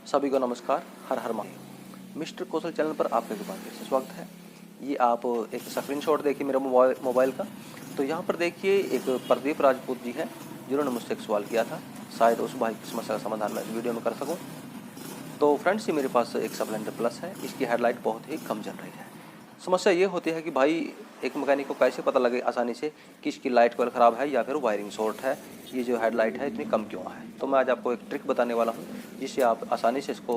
सभी को नमस्कार। हर हर महादेव। मिस्टर कौशल चैनल पर आपका एक बार फिर से स्वागत है। ये आप एक स्क्रीनशॉट देखिए मेरा मोबाइल का। तो यहाँ पर देखिए एक प्रदीप राजपूत जी हैं जिन्होंने मुझसे एक सवाल किया था। शायद उस भाई की समस्या का समाधान मैं इस वीडियो में कर सकूँ। तो फ्रेंड्स, ये मेरे पास एक स्प्लेंडर प्लस है। इसकी हेडलाइट बहुत ही कम जल रही है। समस्या ये होती है कि भाई एक मैकेनिक को कैसे पता लगे आसानी से कि इसकी लाइट कोयल ख़राब है या फिर वायरिंग शॉर्ट है, ये जो हेडलाइट है इतनी कम क्यों है। तो मैं आज आपको एक ट्रिक बताने वाला हूँ जिससे आप आसानी से इसको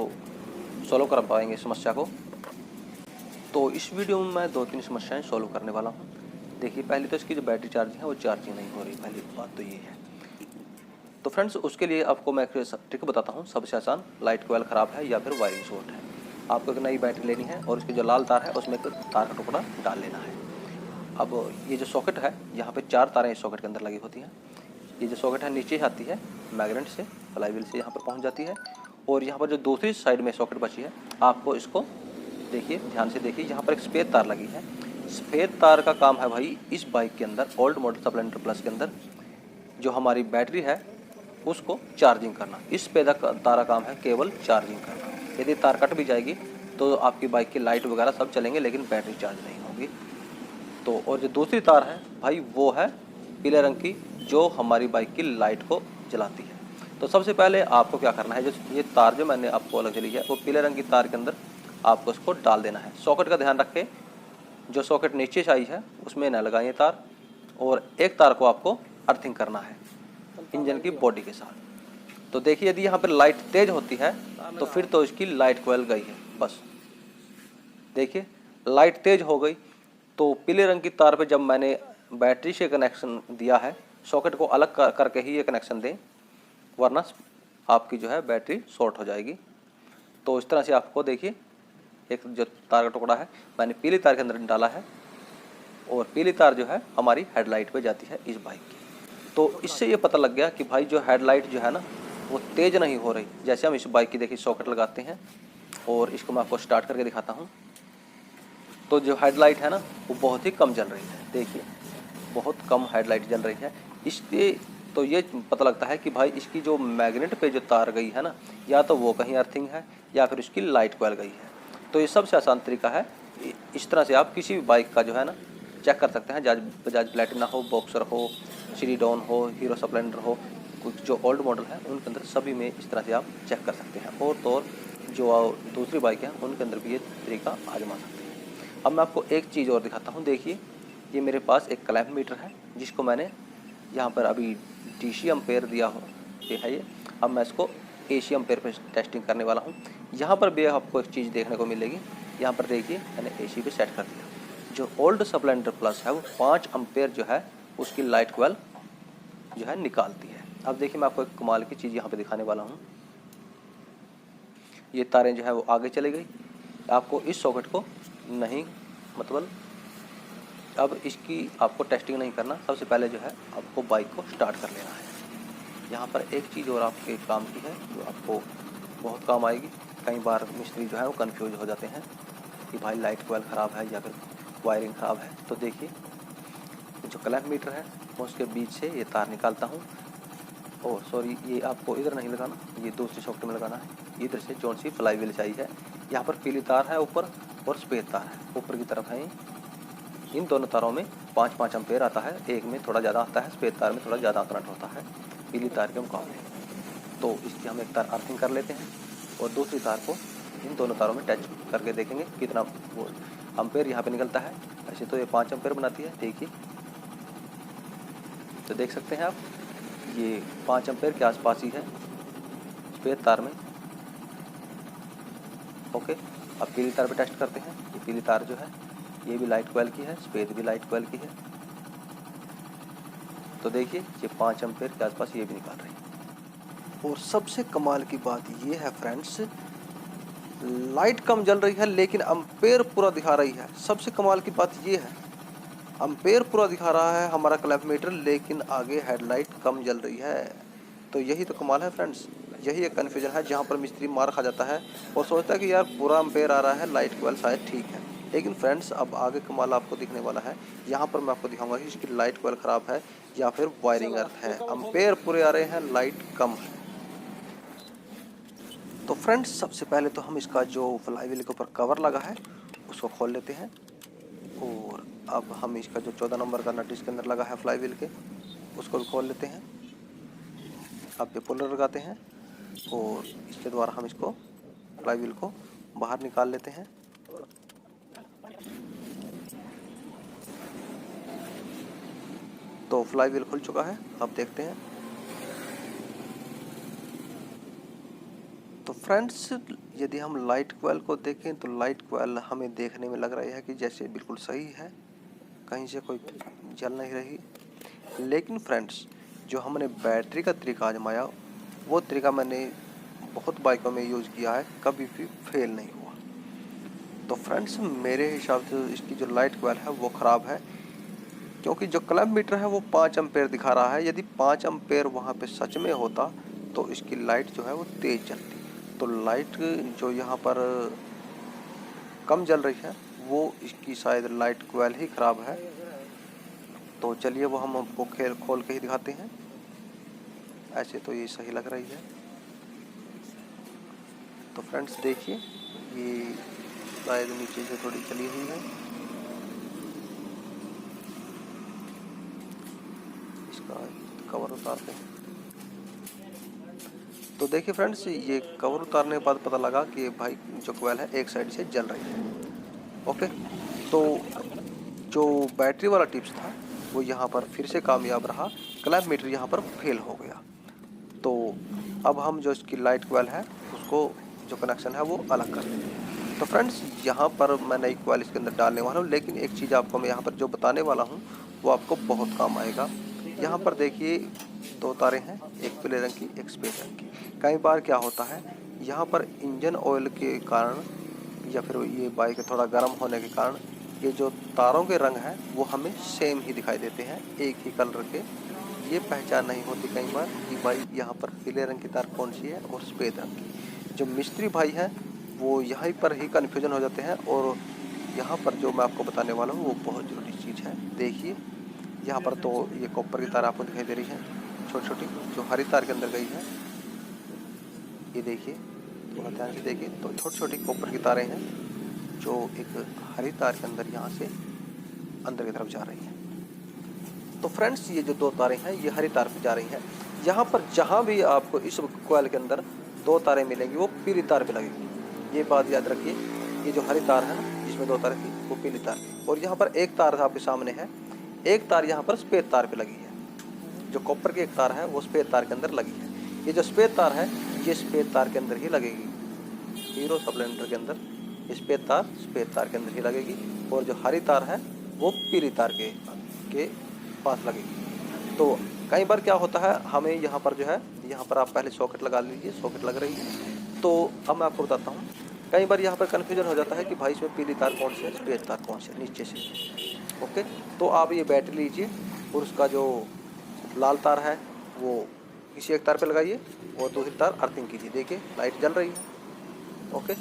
सॉल्व कर पाएंगे समस्या को। तो इस वीडियो में मैं 2-3 समस्याएं सॉल्व करने वाला हूँ। देखिए, पहले तो इसकी जो बैटरी चार्जिंग है वो चार्जिंग नहीं हो रही, पहली बात तो ये है। तो फ्रेंड्स, उसके लिए आपको मैं एक ट्रिक बताता हूँ। सबसे आसान, लाइट कोयल ख़राब है या फिर वायरिंग शॉर्ट है। आपको एक नई बैटरी लेनी है और उसकी जो लाल तार है उसमें एक तार का टुकड़ा डाल लेना है। अब ये जो सॉकेट है, यहाँ पे 4 तारें इस सॉकेट के अंदर लगी होती हैं। ये जो सॉकेट है नीचे आती है मैग्नेट से, फ्लाईव्हील से यहाँ पर पहुँच जाती है। और यहाँ पर जो दूसरी साइड में सॉकेट बची है, आपको इसको देखिए, ध्यान से देखिए, यहाँ पर एक सफ़ेद तार लगी है। सफ़ेद तार का काम है भाई इस बाइक के अंदर, ओल्ड मॉडल स्प्लेंडर प्लस के अंदर जो हमारी बैटरी है उसको चार्जिंग करना। इस सफ़ेद तार का काम है केवल चार्जिंग करना। यदि तार कट भी जाएगी तो आपकी बाइक की लाइट वगैरह सब चलेंगे, लेकिन बैटरी चार्ज नहीं होगी। तो और जो दूसरी तार है भाई वो है पीले रंग की, जो हमारी बाइक की लाइट को जलाती है। तो सबसे पहले आपको क्या करना है, जो ये तार जो मैंने आपको अलग चली है वो पीले रंग की तार के अंदर आपको इसको डाल देना है। सॉकेट का ध्यान रखें, जो सॉकेट नीचे से आई है उसमें ना लगाएं तार, और एक तार को आपको अर्थिंग करना है इंजन की बॉडी के साथ। तो देखिए, यदि यहाँ पर लाइट तेज होती है तो फिर तो इसकी लाइट कोयल गई है। बस देखिए, लाइट तेज हो गई। तो पीले रंग की तार पे जब मैंने बैटरी से कनेक्शन दिया है, सॉकेट को अलग करके ही ये कनेक्शन दें, वरना आपकी जो है बैटरी शॉर्ट हो जाएगी। तो इस तरह से आपको देखिए, एक जो तार का टुकड़ा है मैंने पीली तार के अंदर डाला है, और पीली तार जो है हमारी हेडलाइट पे जाती है इस बाइक की। तो इससे ये पता लग गया कि भाई जो हेडलाइट जो है ना वो तेज़ नहीं हो रही। जैसे हम इस बाइक की देखिए सॉकेट लगाते हैं, और इसको मैं आपको स्टार्ट करके दिखाता हूँ। तो जो हेडलाइट है ना वो बहुत ही कम जल रही है। देखिए, बहुत कम हेडलाइट जल रही है। इससे तो ये पता लगता है कि भाई इसकी जो मैग्नेट पे जो तार गई है ना, या तो वो कहीं अर्थिंग है या फिर उसकी लाइट कोयल गई है। तो ये सबसे आसान तरीका है। इस तरह से आप किसी भी बाइक का जो है ना चेक कर सकते हैं। बजाज प्लेटिना हो, बॉक्सर हो, श्रीडॉन हो, हीरो स्प्लेंडर हो, कुछ जो ओल्ड मॉडल है उनके अंदर सभी में इस तरह से आप चेक कर सकते हैं। और तो और जो दूसरी बाइक है उनके अंदर भी ये तरीका आजमा सकते हैं। अब मैं आपको एक चीज़ और दिखाता हूँ। देखिए, ये मेरे पास एक क्लैंप मीटर है जिसको मैंने यहाँ पर अभी DC एम्पेयर दिया हो ये है ये। अब मैं इसको AC एम्पेयर पर टेस्टिंग करने वाला हूँ। यहाँ पर भी आपको एक चीज़ देखने को मिलेगी। यहाँ पर देखिए, मैंने AC पे सेट कर दिया। जो ओल्ड स्प्लेंडर प्लस है वो 5 एम्पेयर जो है उसकी लाइट कोयल जो है निकालती है। अब देखिए, मैं आपको एक कमाल की चीज़ यहाँ पर दिखाने वाला हूँ। ये तारें जो है वो आगे चली गई। आपको इस सॉकेट को नहीं, मतलब अब इसकी आपको टेस्टिंग नहीं करना। सबसे पहले जो है आपको बाइक को स्टार्ट कर लेना है। यहाँ पर एक चीज़ और आपके काम की है जो आपको बहुत काम आएगी। कई बार मिस्त्री जो है वो कंफ्यूज हो जाते हैं कि भाई लाइट कोयल ख़राब है या फिर वायरिंग ख़राब है। तो देखिए, जो क्लैंप मीटर है मैं उसके बीच से ये तार निकालता हूँ। और सॉरी, ये आपको इधर नहीं लगाना, ये दूसरी सॉकेट में लगाना है। इधर से जो सी फ्लाईव्हील चाहिए है, यहाँ पर पीली तार है ऊपर और सफ़ेद तार है ऊपर की तरफ है। इन दोनों तारों में 5-5 एम्पेयर आता है। एक में थोड़ा ज़्यादा आता है, सफ़ेद तार में थोड़ा ज़्यादा करंट होता है पीली तार के मुकाबले। तो इसकी हम एक तार अर्थिंग कर लेते हैं और दूसरी तार को इन दोनों तारों में टच करके देखेंगे कितना वो एम्पेयर यहाँ पे निकलता है। ऐसे तो ये 5 एम्पेयर बनाती है, देखिए। तो देख सकते हैं आप, ये 5 एम्पेयर के आसपास ही है सफ़ेद तार में। ओके, अब पीली तार पे टेस्ट करते हैं। ये पीली तार जो है ये भी लाइट कोयल की है, सफ़ेद भी लाइट कोयल की है। तो देखिए, ये 5 एम्पेयर के आसपास ये भी निकाल रही है। और सबसे कमाल की बात ये है फ्रेंड्स, लाइट कम जल रही है लेकिन एम्पेयर पूरा दिखा रही है। सबसे कमाल की बात ये है, एम्पेयर पूरा दिखा रहा है हमारा क्लैंप मीटर, लेकिन आगे हेडलाइट कम जल रही है। तो यही तो कमाल है फ्रेंड्स। यही एक कन्फ्यूजन है जहाँ पर मिस्त्री मार खा जाता है और सोचता है कि यार पूरा एम्पेयर आ रहा है, लाइट कोयल शायद ठीक है। लेकिन फ्रेंड्स, अब आगे कमाल आपको दिखने वाला है। यहाँ पर मैं आपको दिखाऊंगा कि इसकी लाइट कोयल ख़राब है या फिर वायरिंग अर्थ है। एम्पेयर पूरे आ रहे हैं, लाइट कम है। तो फ्रेंड्स सबसे पहले तो हम इसका जो फ्लाईव्हील के ऊपर कवर लगा है उसको खोल लेते हैं, और अब हम इसका जो 14 नंबर का नट इसके अंदर लगा है फ्लाईव्हील के उसको भी खोल लेते हैं। अब ये पुलर लगाते हैं और इसके द्वारा हम इसको फ्लाईव्हील को बाहर निकाल लेते हैं। तो फ्लाईव्हील खुल चुका है, अब देखते हैं। तो फ्रेंड्स यदि हम लाइट क्वेल को देखें तो लाइट क्वेल हमें देखने में लग रहा है कि जैसे बिल्कुल सही है, कहीं से कोई जल नहीं रही। लेकिन फ्रेंड्स जो हमने बैटरी का तरीका आजमाया वो तरीका मैंने बहुत बाइकों में यूज़ किया है, कभी भी फेल नहीं हुआ। तो फ्रेंड्स मेरे हिसाब से इसकी जो लाइट क्वेल है वो ख़राब है, क्योंकि जो क्लैंप मीटर है वो 5 एम्पेयर दिखा रहा है। यदि 5 एम्पेयर वहाँ पे सच में होता तो इसकी लाइट जो है वो तेज़ जलती। तो लाइट जो यहाँ पर कम जल रही है वो इसकी शायद लाइट क्वेल ही ख़राब है। तो चलिए वो हम आपको खोल के ही दिखाते हैं। ऐसे तो ये सही लग रही है। तो फ्रेंड्स देखिए ये शायद नीचे से थोड़ी चली हुई है। इसका कवर उतारते हैं। तो देखिए फ्रेंड्स ये कवर उतारने के बाद पता लगा कि भाई जो क्वेल है एक साइड से जल रही है। ओके, तो जो बैटरी वाला टिप्स था वो यहाँ पर फिर से कामयाब रहा, क्लैंप मीटर यहाँ पर फेल हो गया। तो अब हम जो इसकी लाइट क्वेल है उसको जो कनेक्शन है वो अलग कर देंगे। तो फ्रेंड्स यहाँ पर मैं नई क्वेल इसके अंदर डालने वाला हूँ, लेकिन एक चीज़ आपको मैं यहाँ पर जो बताने वाला हूँ वो आपको बहुत काम आएगा। यहाँ पर देखिए 2 तारें हैं, एक पीले रंग की एक सफ़ेद रंग की। कई बार क्या होता है यहाँ पर इंजन ऑयल के कारण या फिर ये बाइक थोड़ा गर्म होने के कारण ये जो तारों के रंग हैं वो हमें सेम ही दिखाई देते हैं, एक ही कलर के। ये पहचान नहीं होती कई बार कि भाई यहाँ पर पीले रंग की तार कौन सी है और सफ़ेद रंग की। जो मिस्त्री भाई हैं वो यहाँ पर ही कन्फ्यूजन हो जाते हैं। और यहाँ पर जो मैं आपको बताने वाला हूँ वो बहुत ज़रूरी चीज़ है। देखिए यहाँ पर तो ये कॉपर की तार आपको दिखाई दे रही है छोटी छोटी, जो हरी तार के अंदर गई है। ये देखिए थोड़ा ध्यान से देखिए, तो छोटी छोटी कॉपर की तारें हैं जो एक हरी तार के अंदर यहाँ से अंदर की तरफ जा रही हैं। तो फ्रेंड्स ये जो 2 तारें हैं ये हरी तार पे जा रही हैं। यहाँ पर जहाँ भी आपको इस कॉइल के अंदर 2 तारें मिलेंगी वो पीली तार पे लगेगी। ये बात याद रखिए, ये जो हरी तार है ना जिसमें 2 तारें थी वो पीली तार, और यहाँ पर एक तार आपके सामने है, एक तार यहाँ पर सफ़ेद तार पे लगी है। जो कॉपर की एक तार है वो सफ़ेद तार के अंदर लगी है। ये जो सफ़ेद तार है ये सफ़ेद तार के अंदर ही लगेगी। हीरो स्प्लेंडर के अंदर ये सफ़ेद तार के अंदर ही लगेगी, और जो हरी तार है वो पीली तार के पास लगेगी। तो कई बार क्या होता है हमें यहाँ पर जो है, यहाँ पर आप पहले सॉकेट लगा लीजिए, सॉकेट लग रही है। तो अब मैं आपको बताता हूँ, कई बार यहाँ पर कन्फ्यूजन हो जाता है कि भाई इसमें पीली तार कौन सी है, सफ़ेद तार कौन सी है नीचे से। ओके, तो आप ये बैटरी लीजिए और उसका जो लाल तार है वो किसी एक तार पे लगाइए और दूसरी तार अर्थिंग कीजिए। देखिए लाइट जल रही है। ओके,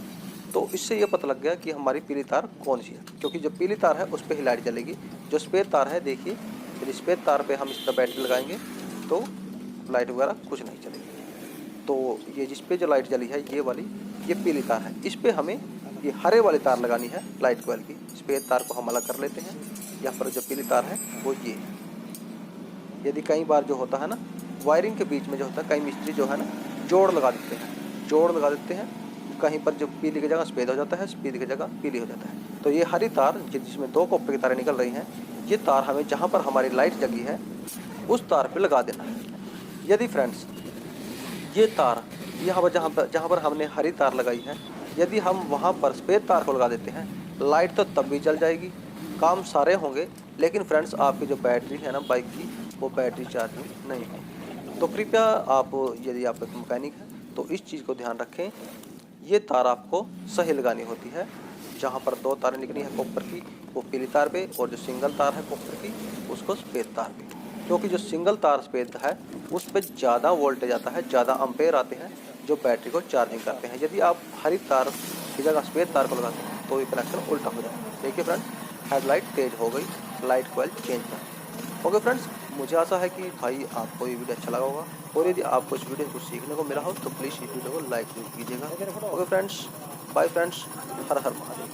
तो इससे ये पता लग गया कि हमारी पीली तार कौन सी है, क्योंकि जो पीली तार है उस पर ही लाइट जलेगी। जो सफ़ेद तार है देखिए, यदि सफ़ेद तार पे हम इसका बैटरी लगाएंगे तो लाइट वगैरह कुछ नहीं चलेगी। तो ये जिस पे जो लाइट जली है ये वाली, ये पीली तार है, इस पर हमें ये हरे वाली तार लगानी है लाइट कॉइल की। सफ़ेद तार को हम अलग कर लेते हैं। यहाँ पर जो पीली तार है वो ये है। यदि कई बार जो होता है ना वायरिंग के बीच में जो होता है, कई मिस्त्री जो है ना जोड़ लगा देते हैं, कहीं पर जो पीली की जगह सफ़ेद हो जाता है, सफ़ेद की जगह पीली हो जाता है। तो ये हरी तार जिसमें 2 कॉपर की तारें निकल रही हैं, ये तार हमें जहाँ पर हमारी लाइट जगी है उस तार पे लगा देना है। यदि फ्रेंड्स ये तार यहाँ पर जहाँ पर हमने हरी तार लगाई है, यदि हम वहाँ पर सफ़ेद तार को लगा देते हैं, लाइट तो तब भी जल जाएगी, काम सारे होंगे, लेकिन फ्रेंड्स आपकी जो बैटरी है ना बाइक की वो बैटरी चार्जिंग नहीं होगी। तो कृपया आप यदि आप एक मैकेनिक हैं तो इस चीज़ को ध्यान रखें, ये तार आपको सही लगानी होती है। जहाँ पर 2 तारें निकली हैं कॉपर की वो पीली तार पे, और जो सिंगल तार है कॉपर की उसको सफ़ेद तार पे, क्योंकि जो सिंगल तार सफ़ेद है उस पर ज़्यादा वोल्टेज आता है, ज़्यादा एम्पेयर आते हैं जो बैटरी को चार्जिंग करते हैं। यदि आप हरी तार की जगह सफ़ेद तार को लगाते हैं तो ये कनेक्शन उल्टा हो जाता है। देखिए फ्रेंड्स हेडलाइट तेज हो गई, लाइट कॉइल चेंज कर। ओके फ्रेंड्स, मुझे आशा है कि भाई आपको ये वीडियो अच्छा लगा होगा, और यदि आपको इस वीडियो से कुछ सीखने को मिला हो तो प्लीज़ इस वीडियो को लाइक कीजिएगा। ओके फ्रेंड्स, बाय फ्रेंड्स, हर हर महादेव।